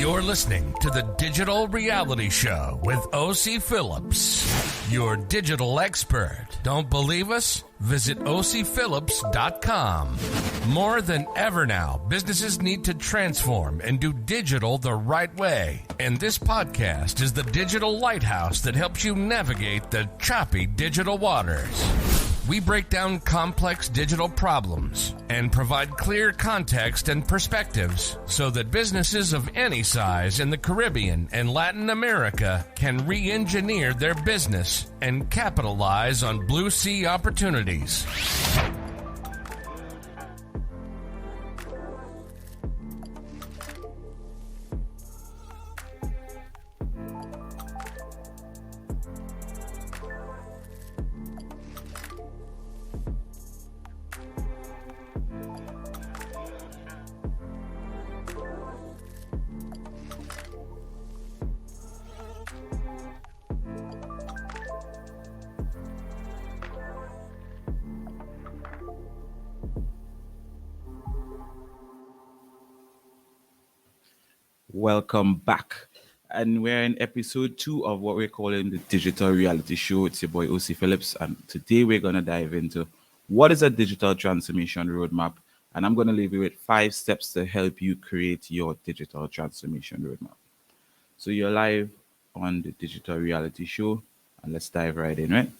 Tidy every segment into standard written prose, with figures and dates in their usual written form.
You're listening to the Digital Reality Show with Ocey Phillips, your digital expert. Don't believe us? Visit oceyphillips.com. More than ever now, businesses need to transform and do digital the right way. And this podcast is the digital lighthouse that helps you navigate the choppy digital waters. We break down complex digital problems and provide clear context and perspectives so that businesses of any size in the Caribbean and Latin America can re-engineer their business and capitalize on blue sea opportunities. Welcome back. And we're in episode 2 of what we're calling the Digital Reality Show. It's your boy Ocey Phillips. And today we're going to dive into what is a digital transformation roadmap. And I'm going to leave you with 5 steps to help you create your digital transformation roadmap. So you're live on the Digital Reality Show. And let's dive right in, right?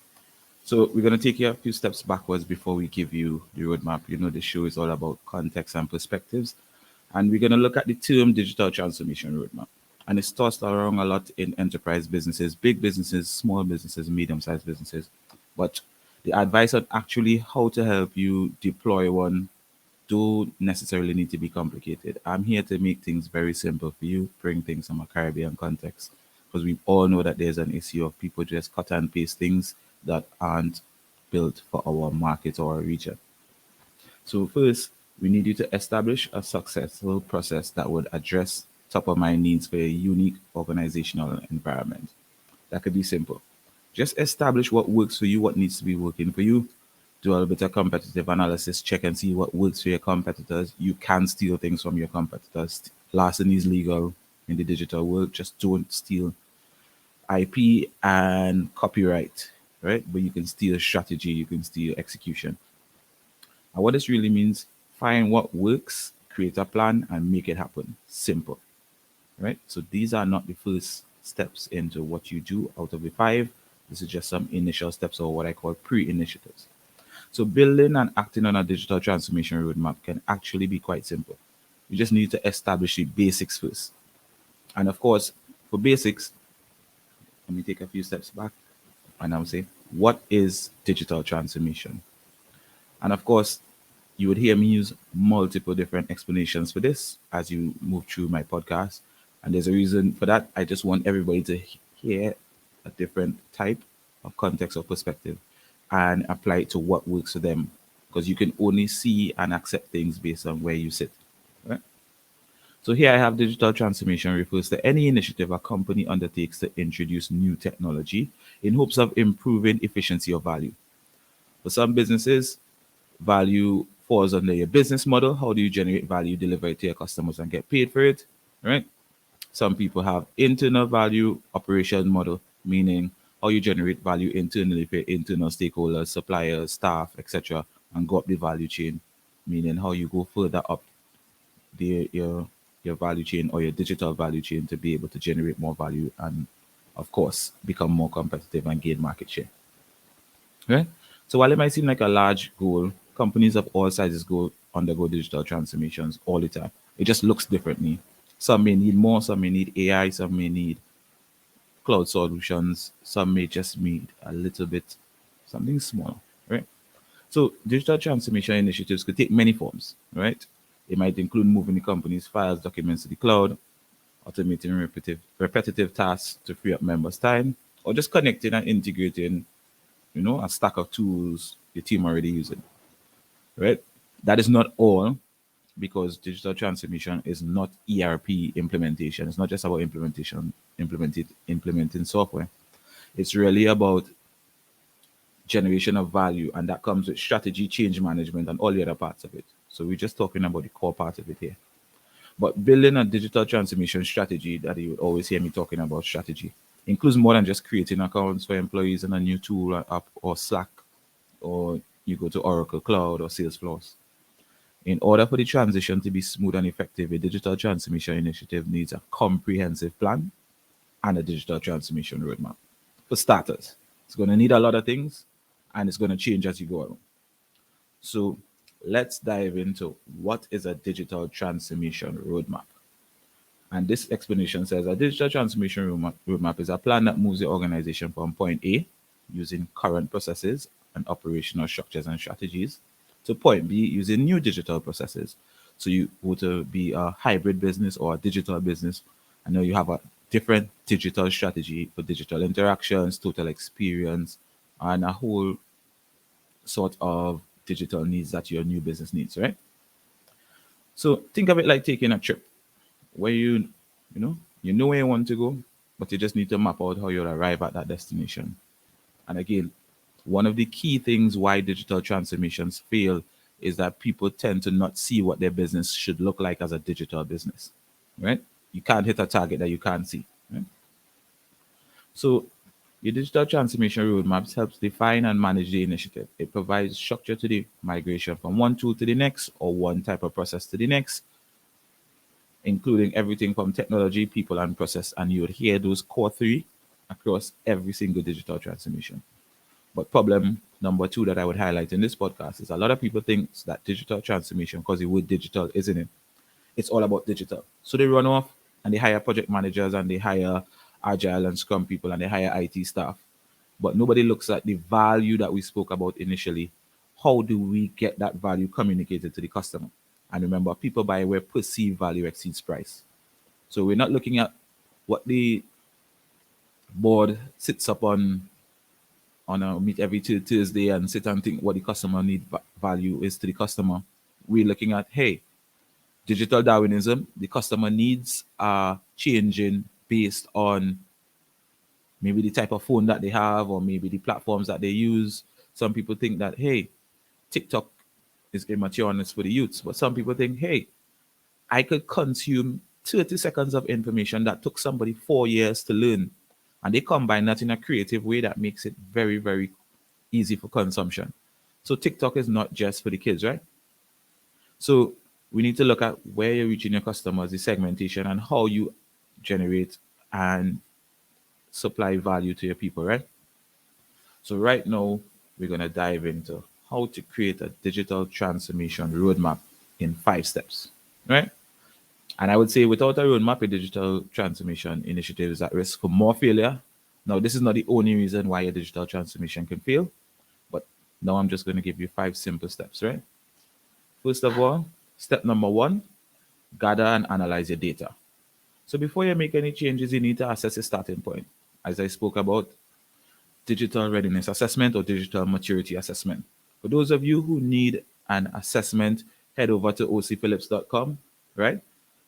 So we're going to take you a few steps backwards before we give you the roadmap. You know, the show is all about context and perspectives. And we're going to look at the term digital transformation roadmap. And it's tossed around a lot in enterprise businesses, big businesses, small businesses, medium-sized businesses. But the advice on actually how to help you deploy one don't necessarily need to be complicated. I'm here to make things very simple for you, bring things from a Caribbean context. Because we all know that there's an issue of people just cut and paste things that aren't built for our market or our region. So first, we need you to establish a successful process that would address top-of-mind needs for a unique organizational environment. That could be simple. Just establish what works for you, what needs to be working for you. Do a little bit of competitive analysis, check and see what works for your competitors. You can steal things from your competitors. Larceny is legal in the digital world. Just don't steal IP and copyright, right? But you can steal strategy, you can steal execution. And what this really means, find what works, create a plan, and make it happen. Simple, right? So these are not the first steps into what you do out of the 5. This is just some initial steps or what I call pre-initiatives. So building and acting on a digital transformation roadmap can actually be quite simple. You just need to establish the basics first. And of course, for basics, let me take a few steps back and I'll say, what is digital transformation? And of course, you would hear me use multiple different explanations for this as you move through my podcast. And there's a reason for that. I just want everybody to hear a different type of context or perspective and apply it to what works for them. Because you can only see and accept things based on where you sit. Right? So here I have digital transformation refers to any initiative a company undertakes to introduce new technology in hopes of improving efficiency or value. For some businesses, value falls under your business model. How do you generate value, deliver it to your customers and get paid for it, right? Some people have internal value operation model, meaning how you generate value internally for your internal stakeholders, suppliers, staff, etc., and go up the value chain, meaning how you go further up your value chain or your digital value chain to be able to generate more value and, of course, become more competitive and gain market share, right? So while it might seem like a large goal, companies of all sizes undergo digital transformations all the time. It just looks differently. Some may need more, some may need AI, some may need cloud solutions, some may just need a little bit, something small, right? So digital transformation initiatives could take many forms, right? It might include moving the company's files, documents to the cloud, automating repetitive tasks to free up members' time, or just connecting and integrating, a stack of tools your team already using. Right? That is not all, because digital transformation is not ERP implementation. It's not just about implementing software. It's really about generation of value, and that comes with strategy, change management, and all the other parts of it. So we're just talking about the core part of it here. But building a digital transformation strategy that you would always hear me talking about strategy includes more than just creating accounts for employees in a new tool or app or Slack, or you go to Oracle Cloud or Salesforce. In order for the transition to be smooth and effective, a digital transformation initiative needs a comprehensive plan and a digital transformation roadmap. For starters, it's going to need a lot of things and it's going to change as you go along. So let's dive into what is a digital transformation roadmap. And this explanation says a digital transformation roadmap is a plan that moves the organization from point A using current processes and operational structures and strategies to point B using new digital processes. So you want to be a hybrid business or a digital business. I know you have a different digital strategy for digital interactions, total experience, and a whole sort of digital needs that your new business needs, right? So think of it like taking a trip where you know where you want to go, but you just need to map out how you'll arrive at that destination. And again, one of the key things why digital transformations fail is that people tend to not see what their business should look like as a digital business, right? You can't hit a target that you can't see, right? So your digital transformation roadmaps helps define and manage the initiative. It provides structure to the migration from one tool to the next or one type of process to the next, including everything from technology, people, and process. And you would hear those core three across every single digital transformation. But problem number two that I would highlight in this podcast is a lot of people think that digital transformation, because the word digital, isn't it? It's all about digital. So they run off and they hire project managers and they hire agile and scrum people and they hire IT staff. But nobody looks at the value that we spoke about initially. How do we get that value communicated to the customer? And remember, people buy where perceived value exceeds price. So we're not looking at what the board sits up on a meet every Tuesday and sit and think what the customer need value is to the customer. We're looking at, hey, digital Darwinism, the customer needs are changing based on maybe the type of phone that they have or maybe the platforms that they use. Some people think that, hey, TikTok is immature and it's for the youths. But some people think, hey, I could consume 30 seconds of information that took somebody 4 years to learn. And they combine that in a creative way that makes it very, very easy for consumption. So TikTok is not just for the kids, right? So we need to look at where you're reaching your customers, the segmentation, and how you generate and supply value to your people, right? So right now, we're going to dive into how to create a digital transformation roadmap in 5 steps, right? And I would say without a roadmap, a digital transformation initiative is at risk for more failure. Now, this is not the only reason why a digital transformation can fail, but now I'm just going to give you 5 simple steps, right? First of all, step number 1, gather and analyze your data. So before you make any changes, you need to assess your starting point. As I spoke about, digital readiness assessment or digital maturity assessment. For those of you who need an assessment, head over to oceyphillips.com, right?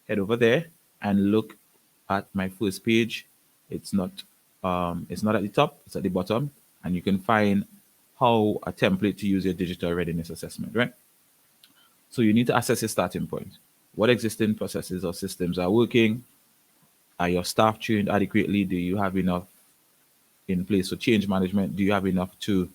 Head over there and look at my first page. It's not at the top, it's at the bottom, and you can find how a template to use your digital readiness assessment, right? So you need to assess your starting point. What existing processes or systems are working? Are your staff trained adequately? Do you have enough in place for change management? Do you have enough to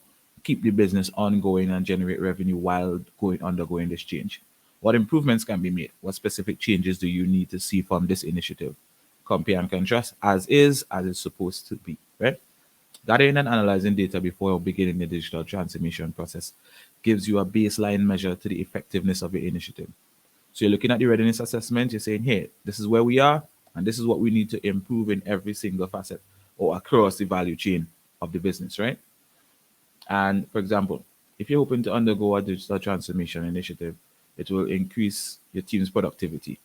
keep the business ongoing and generate revenue while undergoing this change? What improvements can be made? What specific changes do you need to see from this initiative? Compare and contrast as is, as it's supposed to be, right? Gathering and analyzing data before beginning the digital transformation process gives you a baseline measure to the effectiveness of your initiative. So you're looking at the readiness assessment, you're saying, hey, this is where we are, and this is what we need to improve in every single facet or across the value chain of the business, right? And for example, if you're hoping to undergo a digital transformation initiative, it will increase your team's productivity.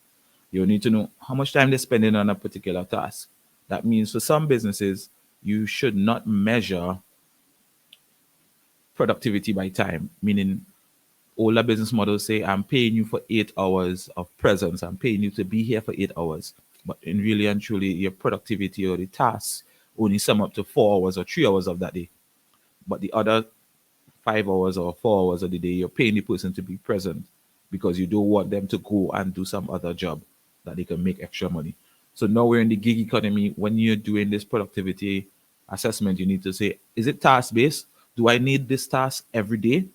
You'll need to know how much time they're spending on a particular task. That means for some businesses, you should not measure productivity by time, meaning older business models say, I'm paying you for 8 hours of presence. I'm paying you to be here for 8 hours. But in really and truly, your productivity or the tasks only sum up to 4 hours or 3 hours of that day. But the other 5 hours or 4 hours of the day, you're paying the person to be present because you don't want them to go and do some other job. that they can make extra money. So now we're in the gig economy. When you're doing this productivity assessment, you need to say, is it task based? Do I need this task every day?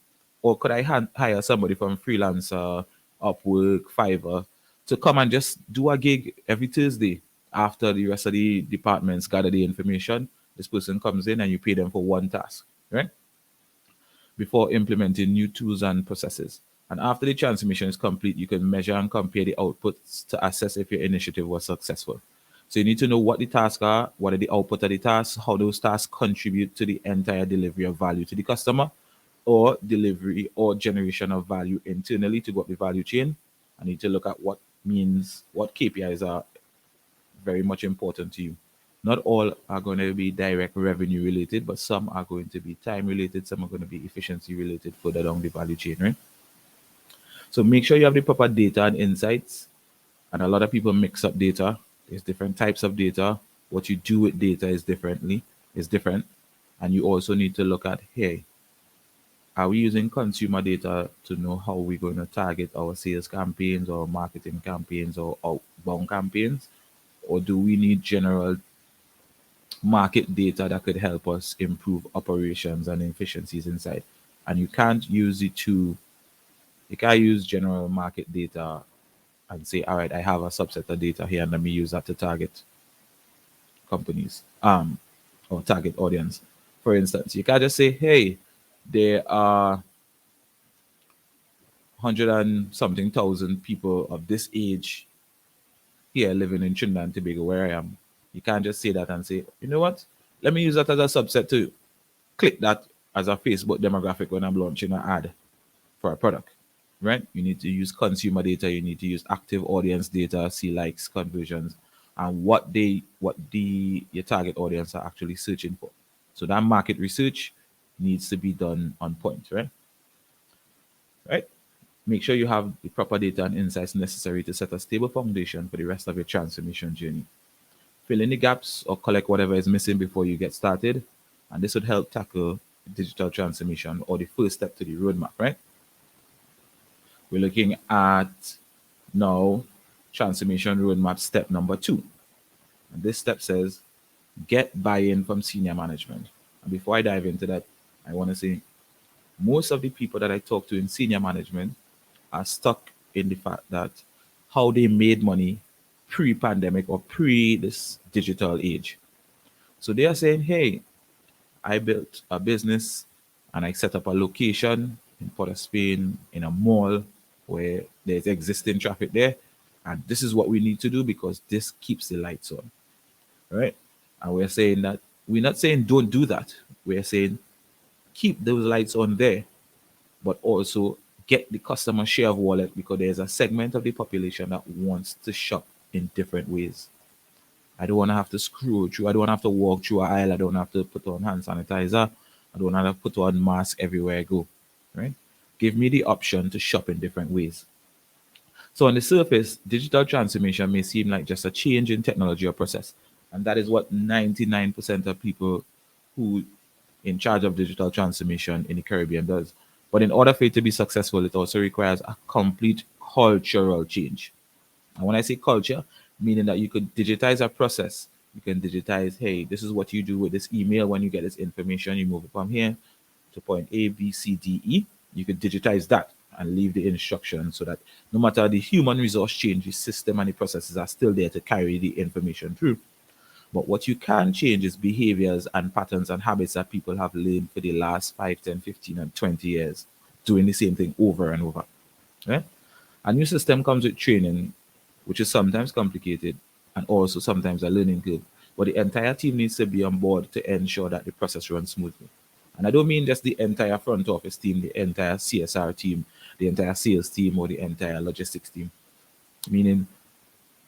Or could I hire somebody from freelancer, Upwork, Fiverr to come and just do a gig every Tuesday after the rest of the departments gather the information? This person comes in and you pay them for one task, right? Before implementing new tools and processes. And after the transformation is complete, you can measure and compare the outputs to assess if your initiative was successful. So you need to know what the tasks are, what are the output of the tasks, how those tasks contribute to the entire delivery of value to the customer, or delivery or generation of value internally to go up the value chain. I need to look at what KPIs are very much important to you. Not all are going to be direct revenue related, but some are going to be time related, some are going to be efficiency related further along the value chain, right? So make sure you have the proper data and insights. And a lot of people mix up data. There's different types of data. What you do with data is different. And you also need to look at, hey, are we using consumer data to know how we're going to target our sales campaigns or marketing campaigns or outbound campaigns? Or do we need general market data that could help us improve operations and efficiencies inside? And you can't use general market data and say, all right, I have a subset of data here and let me use that to target companies or target audience. For instance, you can't just say, hey, there are 100 and something thousand people of this age here living in Trinidad and Tobago where I am. You can't just say that and say, you know what? Let me use that as a subset to click that as a Facebook demographic when I'm launching an ad for a product, right? You need to use consumer data. You need to use active audience data, see likes, conversions, and what your target audience are actually searching for. So that market research needs to be done on point, right? Right? Make sure you have the proper data and insights necessary to set a stable foundation for the rest of your transformation journey. Fill in the gaps or collect whatever is missing before you get started, and this would help tackle digital transformation or the first step to the roadmap, right? We're looking at now transformation roadmap step number 2. And this step says get buy-in from senior management. And before I dive into that, I want to say most of the people that I talk to in senior management are stuck in the fact that how they made money pre-pandemic or pre this digital age. So they are saying, hey, I built a business and I set up a location in Port of Spain in a mall where there's existing traffic there. And this is what we need to do because this keeps the lights on, right? And we're saying that we're not saying don't do that. We're saying keep those lights on there, but also get the customer share of wallet because there's a segment of the population that wants to shop in different ways. I don't want to have to scroll through. I don't want to have to walk through an aisle. I don't want to have to put on hand sanitizer. I don't want to have to put on mask everywhere I go. Right? Give me the option to shop in different ways. So on the surface, digital transformation may seem like just a change in technology or process. And that is what 99% of people who in charge of digital transformation in the Caribbean does. But in order for it to be successful, it also requires a complete cultural change. And when I say culture, meaning that you could digitize a process. You can digitize, hey, this is what you do with this email. When you get this information, you move it from here to point A, B, C, D, E. You could digitize that and leave the instructions so that no matter the human resource change, the system and the processes are still there to carry the information through. But what you can change is behaviors and patterns and habits that people have learned for the last 5, 10, 15, and 20 years, doing the same thing over and over. Right? A new system comes with training, which is sometimes complicated and also sometimes a learning curve. But the entire team needs to be on board to ensure that the process runs smoothly. And I don't mean just the entire front office team, the entire CSR team, the entire sales team, or the entire logistics team. Meaning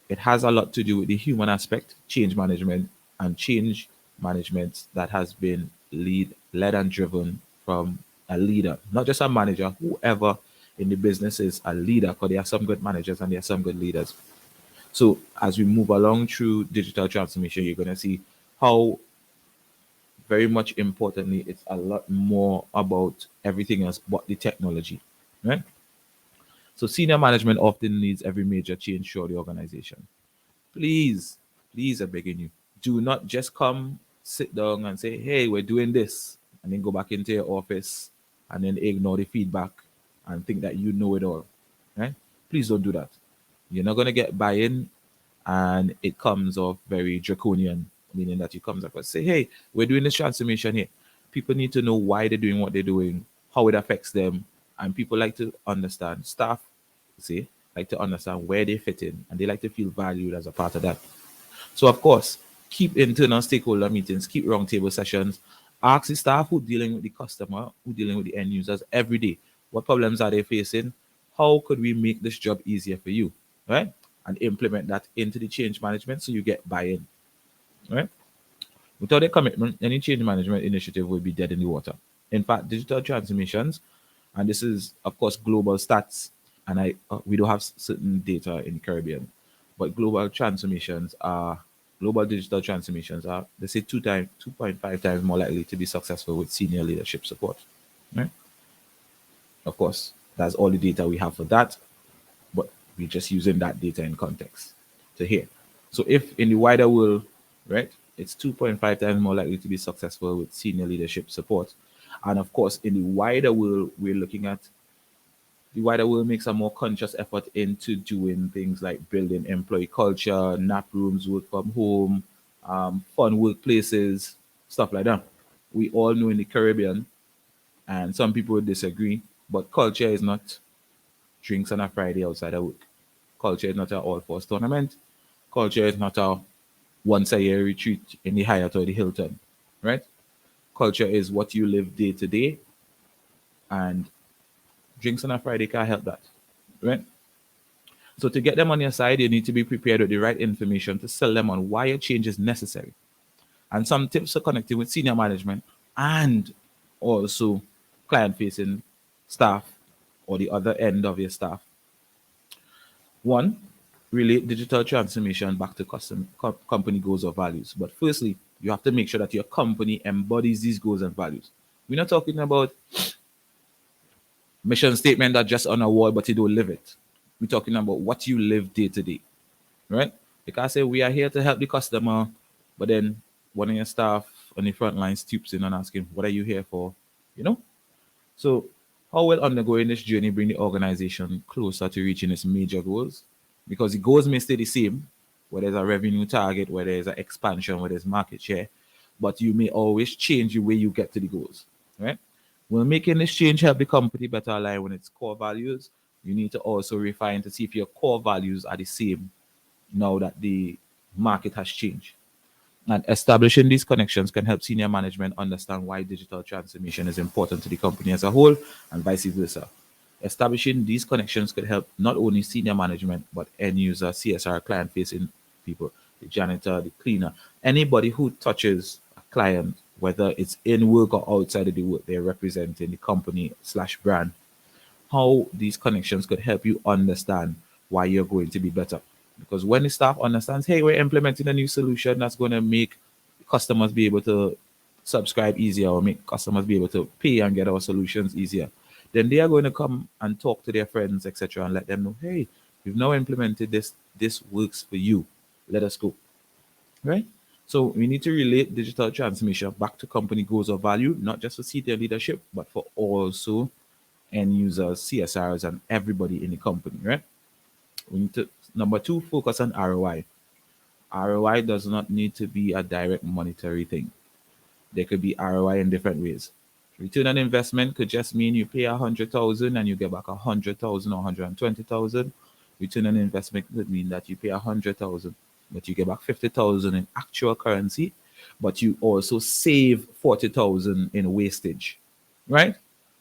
it has a lot to do with the human aspect, change management, and change management that has been led and driven from a leader, not just a manager, whoever in the business is a leader, because there are some good managers and there are some good leaders. So as we move along through digital transformation, you're going to see how very much importantly, it's a lot more about everything else but the technology, right? So senior management often leads every major change throughout the organization. Please, please, I'm begging you, do not just come, sit down and say, hey, we're doing this, and then go back into your office and then ignore the feedback and think that you know it all. Right? Please don't do that. You're not going to get buy-in, and it comes off very draconian, meaning that you come up and say, hey, we're doing this transformation here. People need to know why they're doing what they're doing, how it affects them, and people like to understand, staff, see, like to understand where they fit in, and they like to feel valued as a part of that. So, of course, keep internal stakeholder meetings, keep roundtable sessions, ask the staff who dealing with the customer, who dealing with the end users every day. What problems are they facing? How could we make this job easier for you? Right? And implement that into the change management so you get buy-in. Right? Without a commitment, any change management initiative will be dead in the water. In fact, digital transformations, and this is, of course, global stats, and we don't have certain data in the Caribbean, but global digital transformations are, they say 2.5 times more likely to be successful with senior leadership support. Right? Of course, that's all the data we have for that, but we're just using that data in context to hear. So if in the wider world, right, it's 2.5 times more likely to be successful with senior leadership support. And of course, in the wider world, we're looking at the wider world makes a more conscious effort into doing things like building employee culture, nap rooms, work from home, fun workplaces, stuff like that. We all know in the Caribbean, and some people would disagree, but culture is not drinks on a Friday outside of work. Culture is not an all-force tournament. Culture is not a once-a-year retreat in the Hyatt or the Hilton, right? Culture is what you live day to day, and drinks on a Friday can't help that, right? So to get them on your side, you need to be prepared with the right information to sell them on why a change is necessary. And some tips for connecting with senior management and also client-facing staff or the other end of your staff. One, relate digital transformation back to company goals or values. But firstly, you have to make sure that your company embodies these goals and values. We're not talking about mission statement that just on a wall, but you don't live it. We're talking about what you live day to day, right? Because say we are here to help the customer, but then one of your staff on the front line stoops in and asking, "What are you here for?" You know. So, how will undergoing this journey bring the organization closer to reaching its major goals? Because the goals may stay the same, whether it's a revenue target, whether it's an expansion, whether it's market share, but you may always change the way you get to the goals, right? Will making this change help the company better align with its core values? You need to also refine to see if your core values are the same now that the market has changed. And establishing these connections can help senior management understand why digital transformation is important to the company as a whole and vice versa. Establishing these connections could help not only senior management, but end user, CSR, client facing people, the janitor, the cleaner, anybody who touches a client, whether it's in work or outside of the work they're representing, the company slash brand, how these connections could help you understand why you're going to be better. Because when the staff understands, hey, we're implementing a new solution that's going to make customers be able to subscribe easier or make customers be able to pay and get our solutions easier, then they are going to come and talk to their friends, etc., and let them know, hey, we've now implemented this. This works for you. Let us go. Right? So we need to relate digital transformation back to company goals of value, not just for senior leadership, but for also end users, CSRs, and everybody in the company, right? We need to, number two, focus on ROI. ROI does not need to be a direct monetary thing. There could be ROI in different ways. Return on investment could just mean you pay 100,000 and you get back 100,000 or 120,000. Return on investment could mean that you pay 100,000, but you get back 50,000 in actual currency, but you also save 40,000 in wastage, right?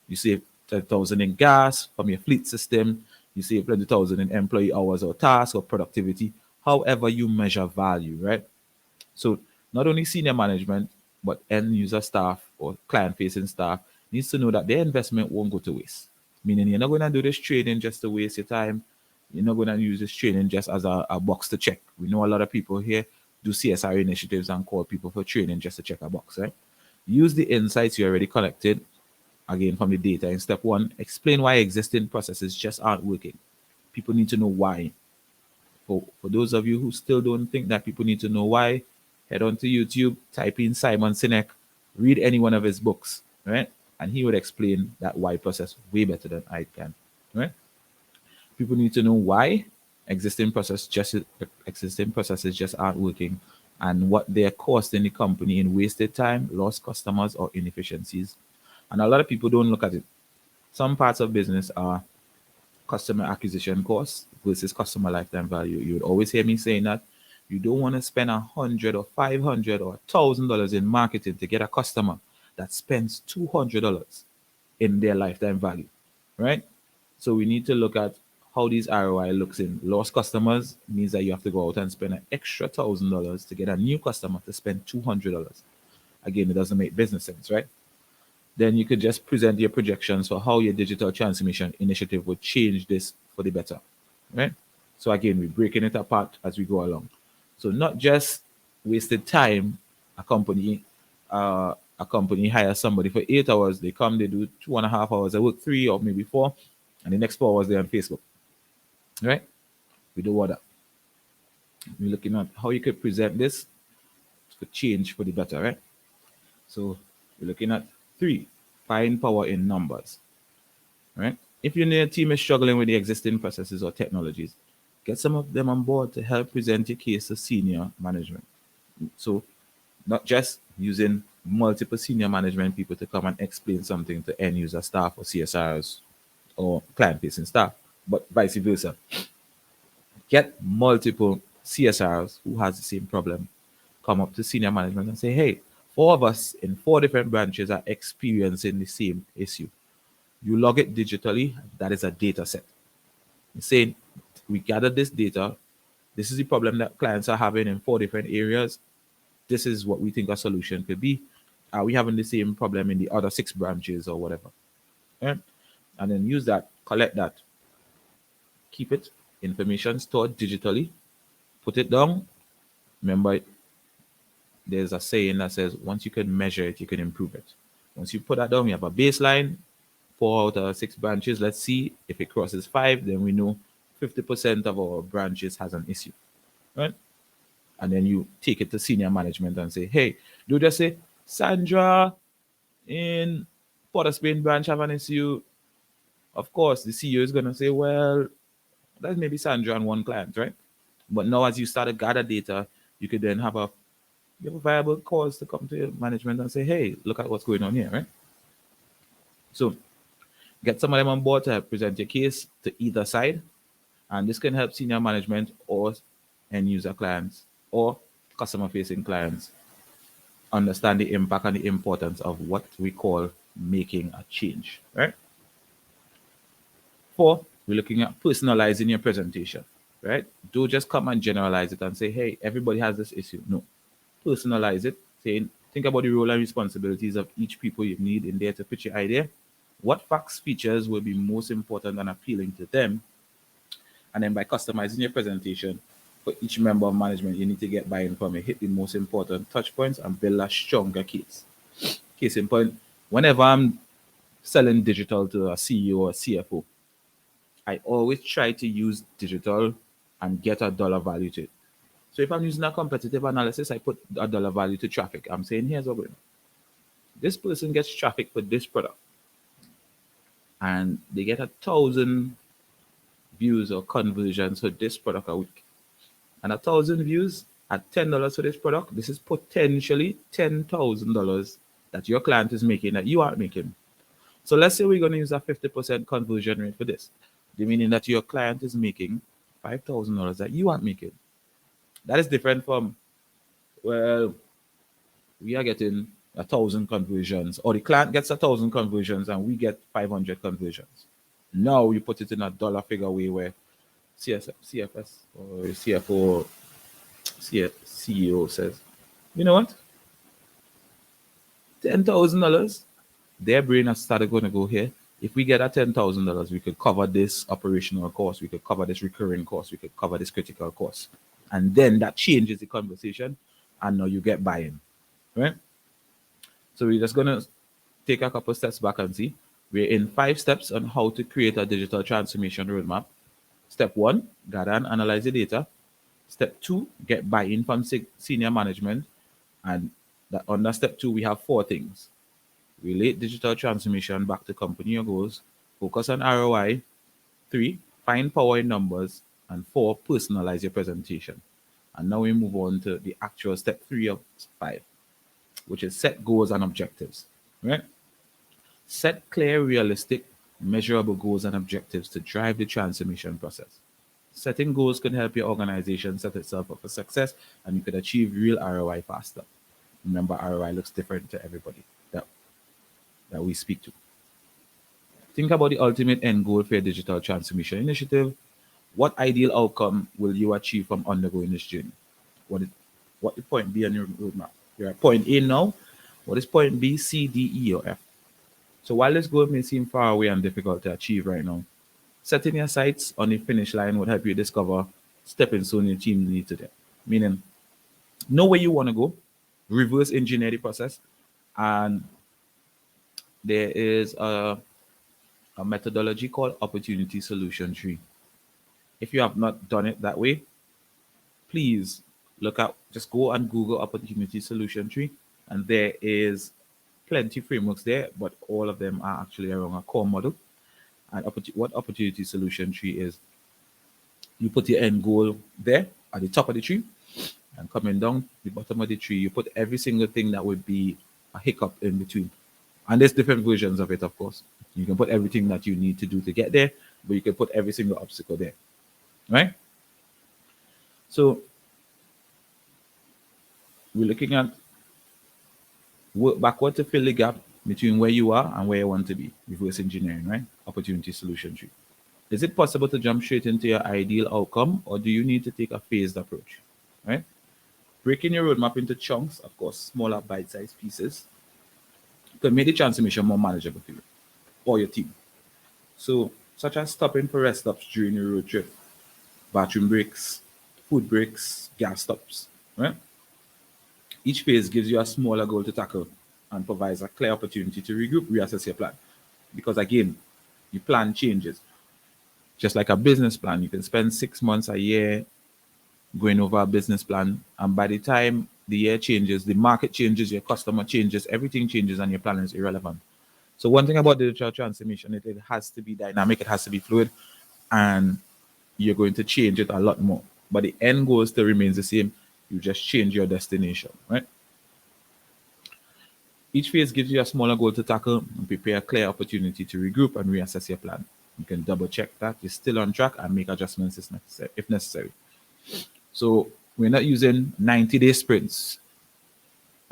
You save 10,000 in gas from your fleet system. You save 20,000 in employee hours or tasks or productivity, however you measure value, right? So not only senior management, but end user staff or client facing staff needs to know that their investment won't go to waste. Meaning you're not going to do this training just to waste your time. You're not going to use this training just as a box to check. We know a lot of people here do CSR initiatives and call people for training just to check a box, right? Use the insights you already collected, again from the data in step one. Explain why existing processes just aren't working. people need to know why. For those of you who still don't think that people need to know why, head on to YouTube, type in Simon Sinek, read any one of his books, right? And he would explain that why process way better than I can, right? People need to know why existing processes just aren't working, and what they're costing the company in wasted time, lost customers, or inefficiencies. And a lot of people don't look at it. Some parts of business are customer acquisition costs versus customer lifetime value. You would always hear me saying that you don't want to spend $100 or $500 or $1,000 in marketing to get a customer that spends $200 in their lifetime value, right? So we need to look at how these ROI looks in. Lost customers means that you have to go out and spend an extra $1,000 to get a new customer to spend $200. Again, it doesn't make business sense, right? Then you could just present your projections for how your digital transformation initiative would change this for the better, right? So again, we're breaking it apart as we go along. So not just wasted time. A company hires somebody for 8 hours. They come, they do 2.5 hours. They work 3 or maybe 4, and the next 4 hours they're on Facebook, right? We don't want that. We're looking at how you could present this to change for the better, right? So we're looking at 3, find power in numbers, right? If your team is struggling with the existing processes or technologies, get some of them on board to help present your case to senior management. So not just using multiple senior management people to come and explain something to end user staff or CSRs or client facing staff, but vice versa. Get multiple CSRs who has the same problem, come up to senior management and say, hey, 4 of us in 4 different branches are experiencing the same issue. You log it digitally, that is a data set. You're saying, we gathered this data, this is the problem that clients are having in 4 different areas. This is what we think a solution could be. Are we having the same problem in the other 6 branches or whatever? Right? And then use that, collect that, keep it, information stored digitally, put it down. Remember, there's a saying that says, once you can measure it, you can improve it. Once you put that down, you have a baseline, 4 out of 6 branches. Let's see if it crosses 5, then we know 50% of our branches has an issue, right? And then you take it to senior management and say, hey, do just say, Sandra in Port of Spain branch have an issue. Of course, the CEO is going to say, well, that's maybe Sandra and one client, right? But now as you start to gather data, you could then have a viable cause to come to your management and say, hey, look at what's going on here, right? So get some of them on board to help present your case to either side. And this can help senior management or end user clients or customer facing clients understand the impact and the importance of what we call making a change, right? 4, we're looking at personalizing your presentation, right? Don't just come and generalize it and say, hey, everybody has this issue. No, personalize it, saying, think about the role and responsibilities of each people you need in there to pitch your idea. What facts, features will be most important and appealing to them? And then by customizing your presentation for each member of management, you need to get buy-in from it, hit the most important touch points, and build a stronger case. Case in point, whenever I'm selling digital to a CEO or CFO, I always try to use digital and get a dollar value to it. So if I'm using a competitive analysis, I put a dollar value to traffic. I'm saying, here's what we're doing. This person gets traffic for this product, and they get 1,000 views or conversions for this product a week. And 1,000 views at $10 for this product, this is potentially $10,000 that your client is making that you aren't making. So let's say we're going to use a 50% conversion rate for this, meaning that your client is making $5,000 that you aren't making. That is different from, well, we are getting 1,000 conversions, or the client gets 1,000 conversions and we get 500 conversions. Now you put it in a dollar figure way where CFS or CFO, CEO says, you know what? $10,000, their brain has started going to go here. If we get a $10,000, we could cover this operational cost, we could cover this recurring cost, we could cover this critical cost. And then that changes the conversation, and now you get buy-in, right? So we're just going to take a couple steps back and see. We're in 5 steps on how to create a digital transformation roadmap. Step one, gather and analyze the data. Step two, get buy-in from senior management. And that under step two, we have four things. Relate digital transformation back to company goals. Focus on ROI. Three, find power in numbers. And four, personalize your presentation. And now we move on to the actual step three of five, which is set goals and objectives. Right? Set clear, realistic, measurable goals and objectives to drive the transformation process. Setting goals can help your organization set itself up for success, and you can achieve real ROI faster. Remember, ROI looks different to everybody that we speak to. Think about the ultimate end goal for your digital transformation initiative. What ideal outcome will you achieve from undergoing this journey? What is what the point B on your roadmap? You're at point A now. What is point B, C, D, E, or F? So while this goal may seem far away and difficult to achieve right now, setting your sights on the finish line would help you discover stepping stone your team need to there. Meaning, know where you want to go, reverse engineer the process, and there is a methodology called opportunity solution tree. If you have not done it that way, please just go and Google opportunity solution tree, and there is plenty frameworks there, but all of them are actually around a core model. And what opportunity solution tree is, you put your end goal there at the top of the tree, and coming down the bottom of the tree, you put every single thing that would be a hiccup in between. And there's different versions of it, of course. You can put everything that you need to do to get there, but you can put every single obstacle there, right? So we're looking at work backward to fill the gap between where you are and where you want to be. Reverse engineering, right? Opportunity solution tree. Is it possible to jump straight into your ideal outcome, or do you need to take a phased approach, right? Breaking your roadmap into chunks, of course, smaller bite-sized pieces, can make the transformation more manageable for you or your team. So, such as stopping for rest stops during your road trip, bathroom breaks, food breaks, gas stops, right? Each phase gives you a smaller goal to tackle and provides a clear opportunity to regroup, reassess your plan. Because again, your plan changes. Just like a business plan, you can spend 6 months, a year going over a business plan, and by the time the year changes, the market changes, your customer changes, everything changes, and your plan is irrelevant. So one thing about digital transformation, it has to be dynamic, it has to be fluid, and you're going to change it a lot more. But the end goal still remains the same. You just change your destination, right? Each phase gives you a smaller goal to tackle and prepare a clear opportunity to regroup and reassess your plan. You can double check that you're still on track and make adjustments if necessary. So we're not using 90-day sprints.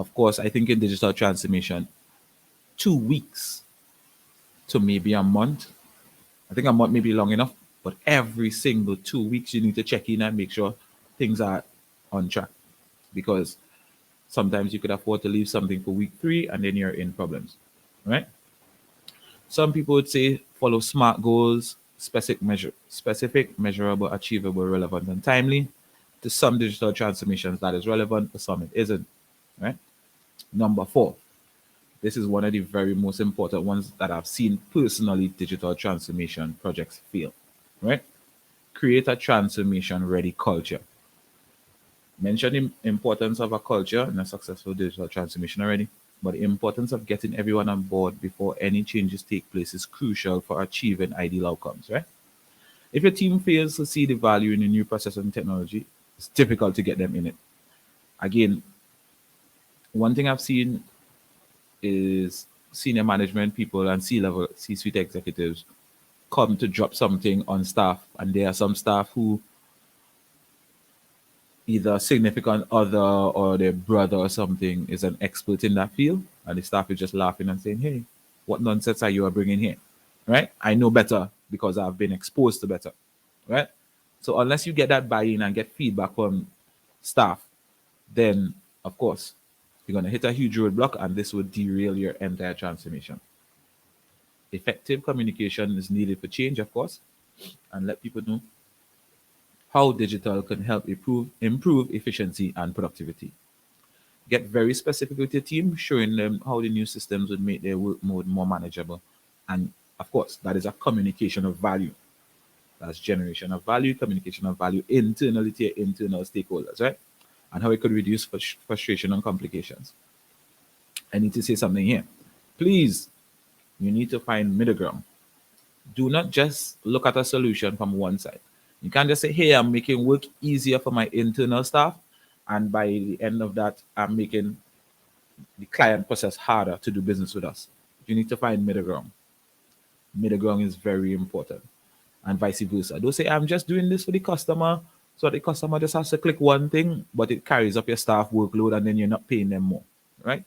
Of course, I think in digital transformation, 2 weeks to maybe a month. I think a month may be long enough, but every single 2 weeks you need to check in and make sure things are on track. Because sometimes you could afford to leave something for week 3 and then you're in problems, right? Some people would say follow SMART goals, specific, measurable, achievable, relevant, and timely. To some digital transformations that is relevant, for some it isn't, right? Number 4, this is one of the very most important ones that I've seen personally digital transformation projects fail, right? Create a transformation ready culture. Mentioned the importance of a culture in a successful digital transformation already, but the importance of getting everyone on board before any changes take place is crucial for achieving ideal outcomes, right? If your team fails to see the value in the new process and technology, it's difficult to get them in it. Again, one thing I've seen is senior management people and C-level, C-suite executives come to drop something on staff, and there are some staff who either a significant other or their brother or something is an expert in that field, and the staff is just laughing and saying, "Hey, what nonsense are you bringing here?" Right? I know better because I've been exposed to better, right? So unless you get that buy-in and get feedback from staff, then of course you're going to hit a huge roadblock, and this will derail your entire transformation. Effective communication is needed for change, of course, and let people know how digital can help improve efficiency and productivity. Get very specific with your team, showing them how the new systems would make their work mode more manageable. And of course, that is a communication of value. That's generation of value, communication of value internally to your internal stakeholders, right? And how it could reduce frustration and complications. I need to say something here. Please, you need to find middle ground. Do not just look at a solution from one side. You can't just say, hey, I'm making work easier for my internal staff. And by the end of that, I'm making the client process harder to do business with us. You need to find middle ground. Middle ground is very important. And vice versa. Don't say, I'm just doing this for the customer. So the customer just has to click one thing, but it carries up your staff workload and then you're not paying them more. Right?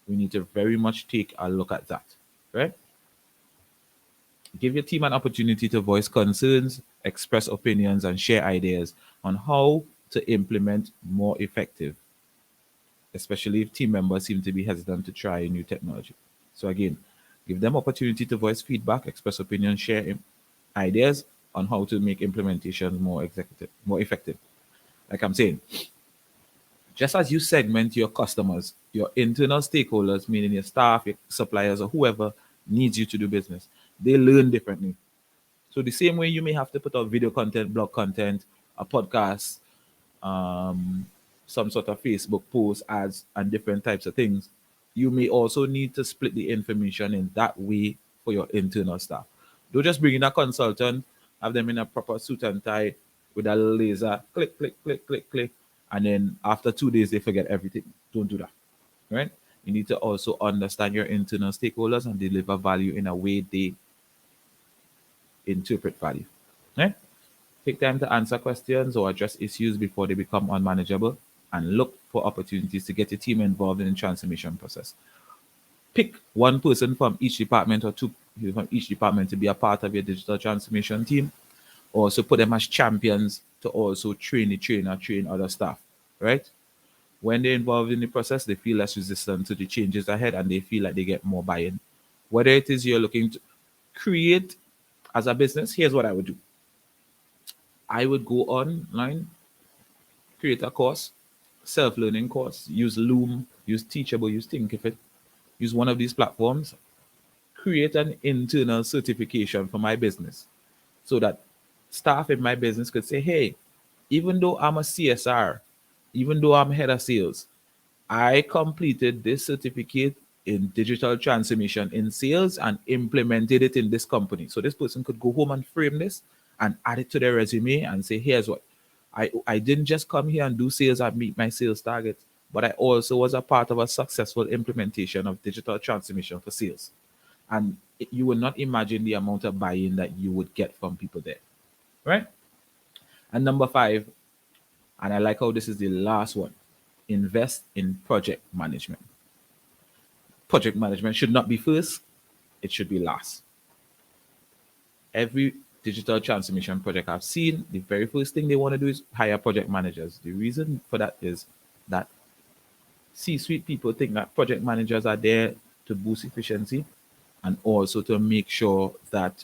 We need to very much take a look at that. Right? Give your team an opportunity to voice concerns, express opinions, and share ideas on how to implement more effective, especially if team members seem to be hesitant to try new technology. So again, give them opportunity to voice feedback, express opinions, share ideas on how to make implementation more effective. Like I'm saying, just as you segment your customers, your internal stakeholders, meaning your staff, your suppliers, or whoever needs you to do business, they learn differently. So the same way you may have to put out video content, blog content, a podcast, um, some sort of Facebook post, ads, and different types of things, you may also need to split the information in that way for your internal staff. Don't just bring in a consultant, have them in a proper suit and tie with a laser, click, click, click, click, click, and then after 2 days they forget everything. Don't do that, right? You need to also understand your internal stakeholders and deliver value in a way they interpret value, right? Take time to answer questions or address issues before they become unmanageable, and look for opportunities to get your team involved in the transformation process. Pick one person from each department or two from each department to be a part of your digital transformation team. Also put them as champions to also train the trainer, train other staff, right? When they're involved in the process, they feel less resistant to the changes ahead and they feel like they get more buy-in. Whether it is you're looking to create as a business, here's what I would do. I would go online, create a course, self-learning course, use Loom, use Teachable, use Thinkific, use one of these platforms, create an internal certification for my business so that staff in my business could say, hey, even though I'm a CSR, even though I'm head of sales, I completed this certificate in digital transformation in sales and implemented it in this company. So this person could go home and frame this and add it to their resume and say, here's what I didn't just come here and do sales and meet my sales targets, but I also was a part of a successful implementation of digital transformation for sales. And you will not imagine the amount of buy-in that you would get from people there, right? And number 5, and I like how this is the last one, invest in project management. Project management should not be first, it should be last. Every digital transformation project I've seen, the very first thing they want to do is hire project managers. The reason for that is that C-suite people think that project managers are there to boost efficiency and also to make sure that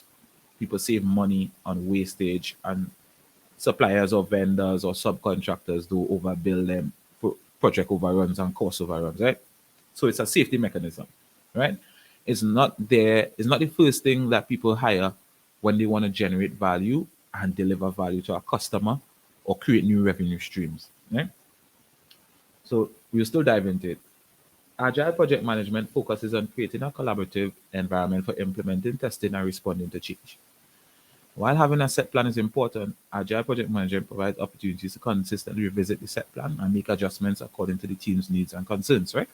people save money on wastage and suppliers or vendors or subcontractors do overbill them for project overruns and cost overruns, right? So it's a safety mechanism, right? It's not the first thing that people hire when they want to generate value and deliver value to a customer or create new revenue streams, right? So we'll still dive into it. Agile project management focuses on creating a collaborative environment for implementing, testing, and responding to change. While having a set plan is important, Agile project management provides opportunities to consistently revisit the set plan and make adjustments according to the team's needs and concerns, right?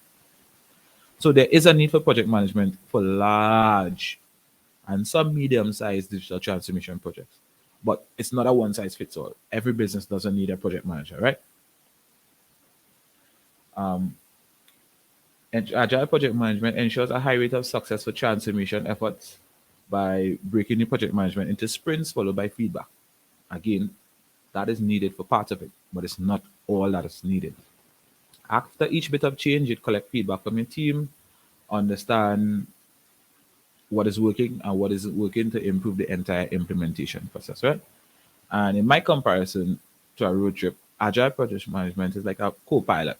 So there is a need for project management for large and some medium-sized digital transformation projects. But it's not a one-size-fits-all. Every business doesn't need a project manager, right? And Agile project management ensures a high rate of success for transformation efforts by breaking the project management into sprints followed by feedback. Again, that is needed for part of it, but it's not all that is needed. After each bit of change, you collect feedback from your team, understand what is working and what isn't working to improve the entire implementation process, right? And in my comparison to a road trip, Agile project management is like a co-pilot,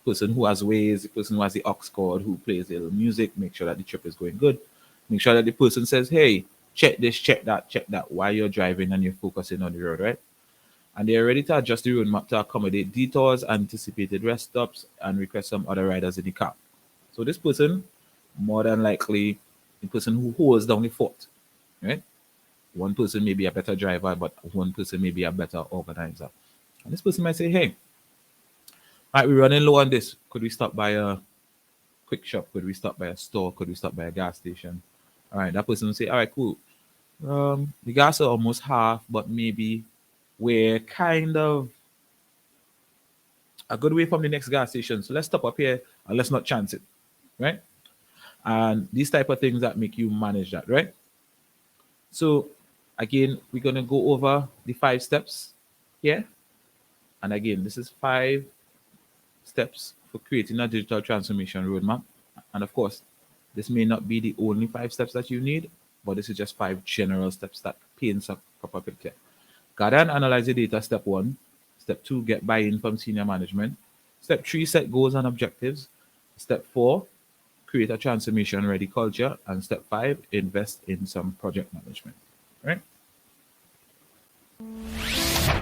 person who has ways, the person who has the aux cord, who plays the music, make sure that the trip is going good, make sure that the person says, hey, check this, check that while you're driving and you're focusing on the road, right? And they're ready to adjust the roadmap to accommodate detours, anticipated rest stops, and request some other riders in the car. So this person, more than likely, the person who holds down the fort, right? One person may be a better driver, but one person may be a better organizer. And this person might say, hey, all right, we're running low on this. Could we stop by a quick shop? Could we stop by a store? Could we stop by a gas station? All right, that person will say, all right, cool. The gas are almost half, but maybe we're kind of a good way from the next gas station. So let's stop up here and let's not chance it, right? And these type of things that make you manage that, right? So again, we're gonna go over the 5 steps here. And again, this is 5 steps for creating a digital transformation roadmap. And of course, this may not be the only 5 steps that you need, but this is just 5 general steps that paints a proper picture. Gather and analyze the data, step 1. Step 2, get buy-in from senior management. Step 3, set goals and objectives. Step 4, create a transformation-ready culture. And step 5, invest in some project management. Right?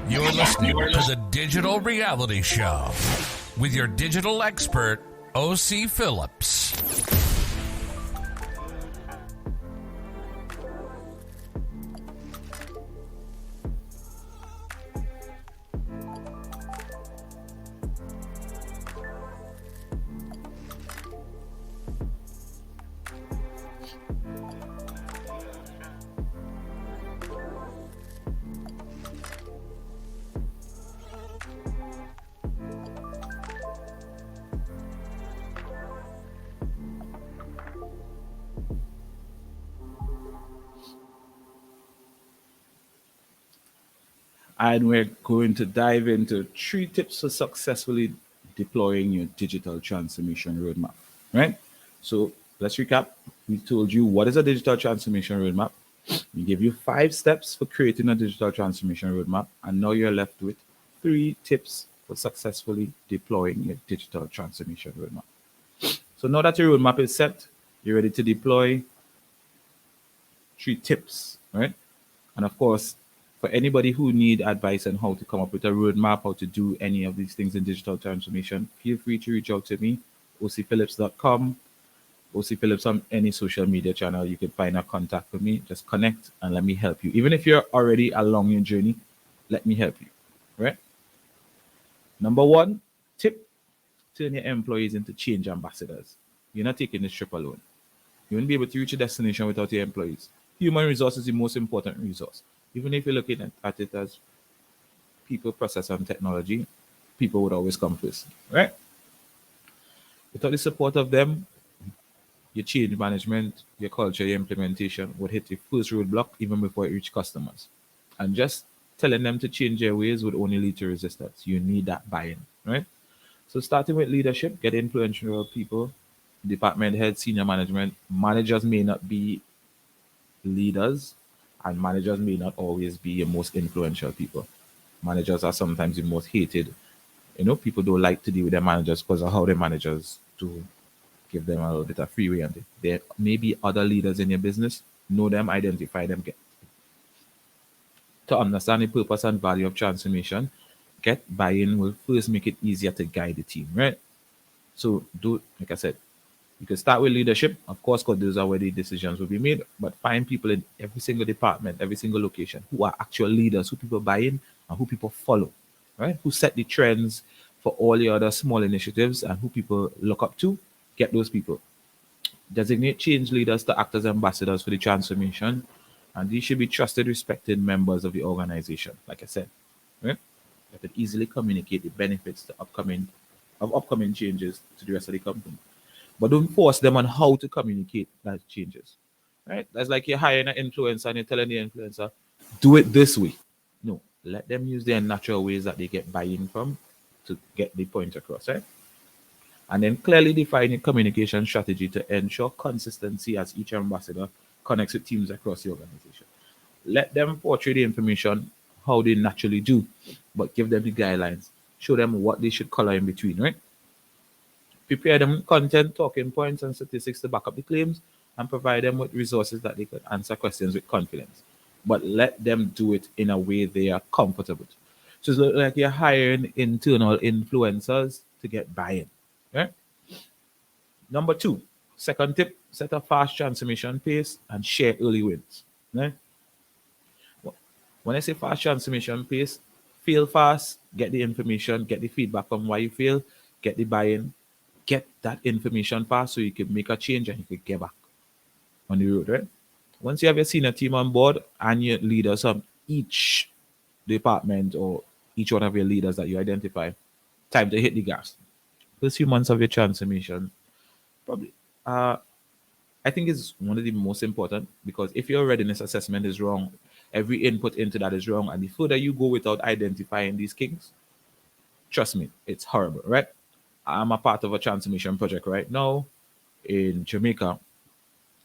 You're listening to the Digital Reality Show with your digital expert, Ocey Phillips. And we're going to dive into 3 tips for successfully deploying your digital transformation roadmap, right? So let's recap. We told you what is a digital transformation roadmap. We give you 5 steps for creating a digital transformation roadmap. And now you're left with 3 tips for successfully deploying your digital transformation roadmap. So now that your roadmap is set, you're ready to deploy 3 tips, right? And of course, for anybody who need advice on how to come up with a roadmap, how to do any of these things in digital transformation, feel free to reach out to me, oceyphillips.com, Ocey Phillips on any social media channel. You can find a contact with me. Just connect and let me help you. Even if you're already along your journey, let me help you, right? Number 1 tip, turn your employees into change ambassadors. You're not taking this trip alone. You won't be able to reach your destination without your employees. Human resource is the most important resource. Even if you're looking at it as people, process, and technology, people would always come first, right? Without the support of them, your change management, your culture, your implementation would hit the first roadblock even before it reaches customers. And just telling them to change their ways would only lead to resistance. You need that buy-in, right? So starting with leadership, get influential people, department heads, senior management. Managers may not be leaders, and managers may not always be your most influential people. Managers are sometimes the most hated. People don't like to deal with their managers because of how their managers do give them a little bit of freeway. And there may be other leaders in your business. Know them, identify them, get to understand the purpose and value of transformation. Get buy-in will first make it easier to guide the team, right? So like I said, you can start with leadership, of course, because those are where the decisions will be made. But find people in every single department, every single location who are actual leaders, who people buy in and who people follow, right? Who set the trends for all the other small initiatives and who people look up to. Get those people. Designate change leaders to act as ambassadors for the transformation. And these should be trusted, respected members of the organization, like I said, right? That can easily communicate the benefits to upcoming changes to the rest of the company. But don't force them on how to communicate that changes, right? That's like you're hiring an influencer and you're telling the influencer, do it this way. No, let them use their natural ways that they get buy-in from to get the point across, right? And then clearly define your communication strategy to ensure consistency as each ambassador connects with teams across the organization. Let them portray the information how they naturally do, but give them the guidelines. Show them what they should color in between, right? Prepare them content, talking points, and statistics to back up the claims. and provide them with resources that they could answer questions with confidence. But let them do it in a way they are comfortable. So it's like you're hiring internal influencers to get buy-in. Right? Number two, second tip, set a fast transformation pace and share early wins. Right? When I say fast transformation pace, fail fast, get the information, get the feedback on why you fail, get the buy-in, get that information fast so you can make a change and you can get back on the road, right? Once you have your senior team on board and your leaders from each department or each one of your leaders that you identify, time to hit the gas. First few months of your transformation, probably, I think is one of the most important, because if your readiness assessment is wrong, every input into that is wrong, and the further you go without identifying these kinks, trust me, it's horrible, right? I'm a part of a transformation project right now in Jamaica,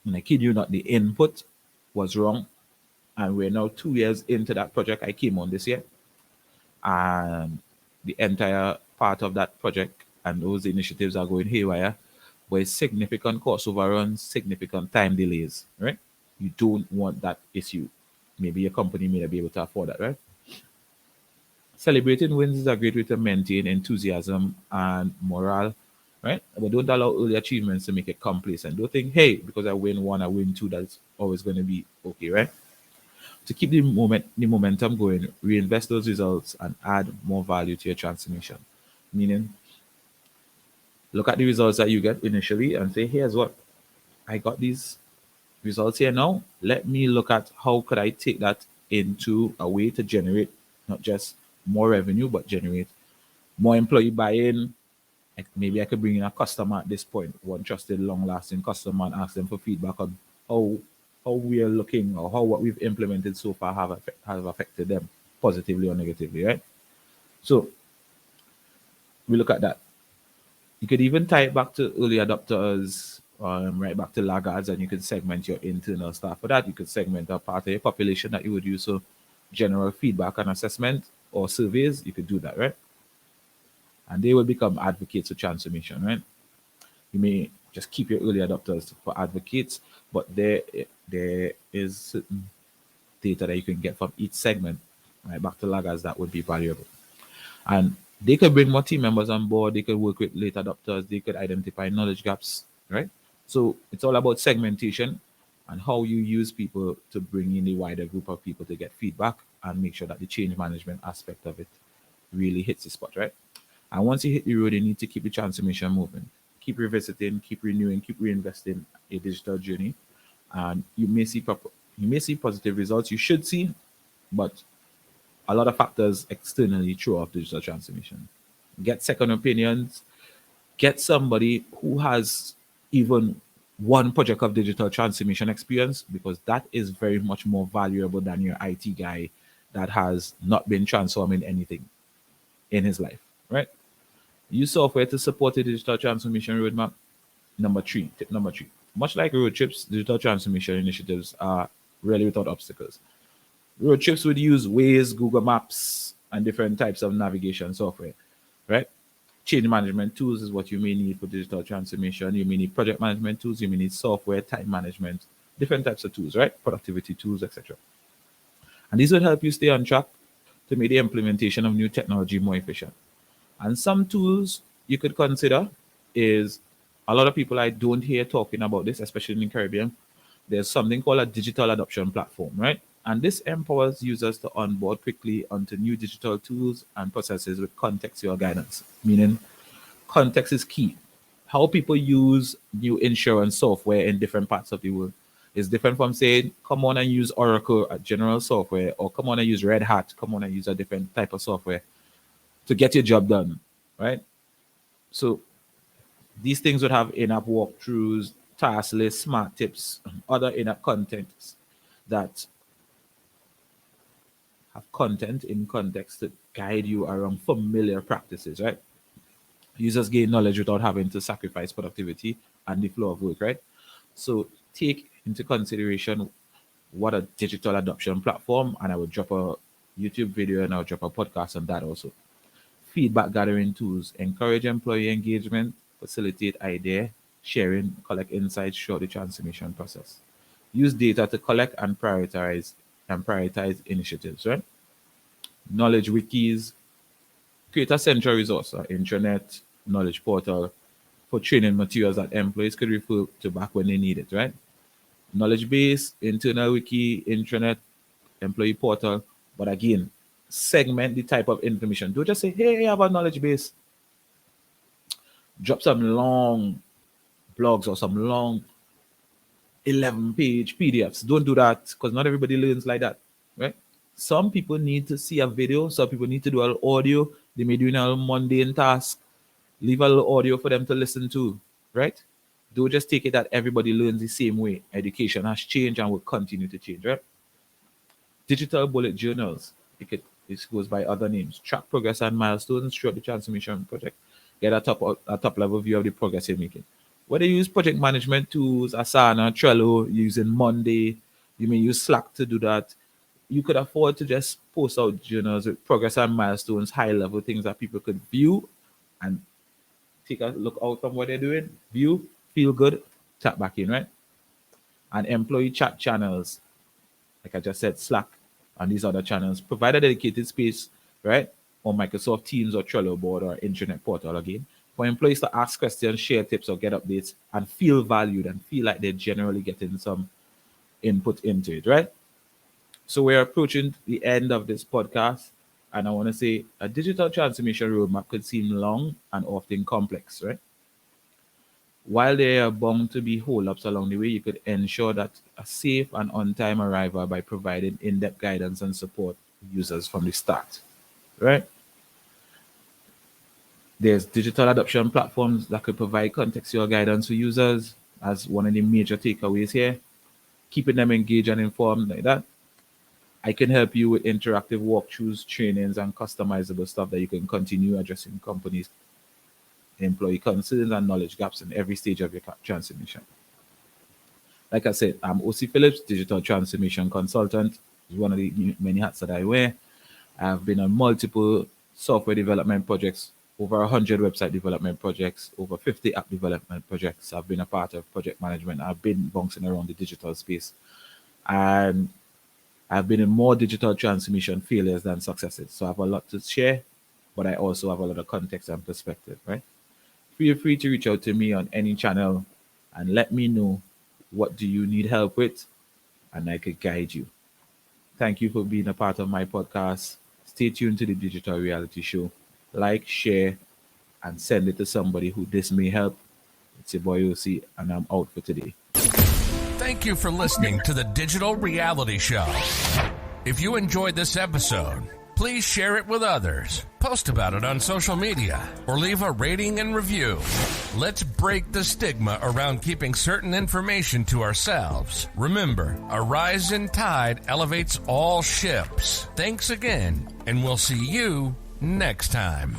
and I kid you not, the input was wrong, and we're now 2 years into that project. I came on this year, and the entire part of that project and those initiatives are going haywire with significant cost overruns, significant time delays, right? You don't want that issue. Maybe your company may not be able to afford that, right? Celebrating wins is a great way to maintain enthusiasm and morale, right? But don't allow early achievements to make it complacent. Don't think, hey, because I win one, I win two, that's always going to be okay, right? To keep the momentum going, reinvest those results and add more value to your transformation. Meaning, look at the results that you get initially and say, here's what I got these results here now. Let me look at how could I take that into a way to generate not just more revenue, but generate more employee buy-in. Maybe I could bring in a customer at this point, one trusted, long-lasting customer, and ask them for feedback on how we are looking or how what we've implemented so far have affected them positively or negatively, right? So we look at that. You could even tie it back to early adopters, right back to laggards, and you could segment your internal staff. For that, you could segment a part of your population that you would use. So general feedback and assessment or surveys, you could do that, right? And they will become advocates for transformation, right? You may just keep your early adopters for advocates, but there is certain data that you can get from each segment, right, back to laggards, that would be valuable. And they could bring more team members on board, they could work with late adopters, they could identify knowledge gaps, right? So it's all about segmentation and how you use people to bring in a wider group of people to get feedback and make sure that the change management aspect of it really hits the spot, right? And once you hit the road, you need to keep the transformation moving. Keep revisiting, keep renewing, keep reinvesting a digital journey. And you may see positive results. You should see, but a lot of factors externally throw off digital transformation. Get second opinions. Get somebody who has even one project of digital transformation experience, because that is very much more valuable than your IT guy that has not been transforming anything in his life, right? Use software to support a digital transformation roadmap. Tip number three. Much like road trips, digital transformation initiatives are rarely without obstacles. Road trips would use Waze, Google Maps, and different types of navigation software, right? Change management tools is what you may need for digital transformation. You may need project management tools, you may need software, time management, different types of tools, right? Productivity tools, etc. And these will help you stay on track to make the implementation of new technology more efficient. And some tools you could consider is, a lot of people I don't hear talking about this, especially in the Caribbean. There's something called a digital adoption platform, right? And this empowers users to onboard quickly onto new digital tools and processes with contextual guidance, meaning context is key. How people use new insurance software in different parts of the world is different from saying, come on and use Oracle general software, or come on and use Red Hat, come on and use a different type of software to get your job done, right? So these things would have in-app walkthroughs, task lists, smart tips, other in-app contents that have content in context to guide you around familiar practices, right? Users gain knowledge without having to sacrifice productivity and the flow of work, right? So take into consideration what a digital adoption platform, and I will drop a YouTube video and I'll drop a podcast on that also. Feedback gathering tools encourage employee engagement, facilitate idea sharing, collect insights throughout the transformation process. Use data to collect and prioritize initiatives, right? Knowledge wikis, create a central resource, an intranet, knowledge portal for training materials that employees could refer to back when they need it, right? Knowledge base, internal wiki, intranet, employee portal. But again, segment the type of information. Don't just say, hey, I have a knowledge base. Drop some long blogs or some long 11-page PDFs. Don't do that because not everybody learns like that, right? Some people need to see a video. Some people need to do an audio. They may do a mundane task. Leave a little audio for them to listen to, right? Don't just take it that everybody learns the same way. Education has changed and will continue to change, right? Digital bullet journals. It goes by other names. Track progress and milestones throughout the transformation project. Get a top level view of the progress you're making. Whether you use project management tools, Asana, Trello, using Monday, you may use Slack to do that. You could afford to just post out journals with progress and milestones, high level things that people could view and take a look out from what they're doing, view, feel good, tap back in, right? And employee chat channels, like I just said, Slack and these other channels, provide a dedicated space, right? Or Microsoft Teams or Trello board or Internet portal again, for employees to ask questions, share tips, or get updates and feel valued and feel like they're generally getting some input into it, right? So we're approaching the end of this podcast, and I want to say a digital transformation roadmap could seem long and often complex, right? While there are bound to be hold-ups along the way, you could ensure that a safe and on-time arrival by providing in-depth guidance and support to users from the start, right? There's digital adoption platforms that could provide contextual guidance for users as one of the major takeaways here, keeping them engaged and informed like that. I can help you with interactive walkthroughs, trainings, and customizable stuff that you can continue addressing companies' employee concerns and knowledge gaps in every stage of your transformation. Like I said, I'm Ocey Phillips, digital transformation consultant. It's one of the many hats that I wear. I've been on multiple software development projects, over 100 website development projects, over 50 app development projects. I've been a part of project management. I've been bouncing around the digital space. And I've been in more digital transformation failures than successes. So I have a lot to share, but I also have a lot of context and perspective, right? Feel free to reach out to me on any channel and let me know what do you need help with, and I could guide you. Thank you for being a part of my podcast. Stay tuned to the Digital Reality Show. Like, share, and send it to somebody who this may help. It's your boy Ocey, and I'm out for today. Thank you for listening to the Digital Reality Show. If you enjoyed this episode, please share it with others, post about it on social media, or leave a rating and review. Let's break the stigma around keeping certain information to ourselves. Remember, a rising tide elevates all ships. Thanks again, and we'll see you next time.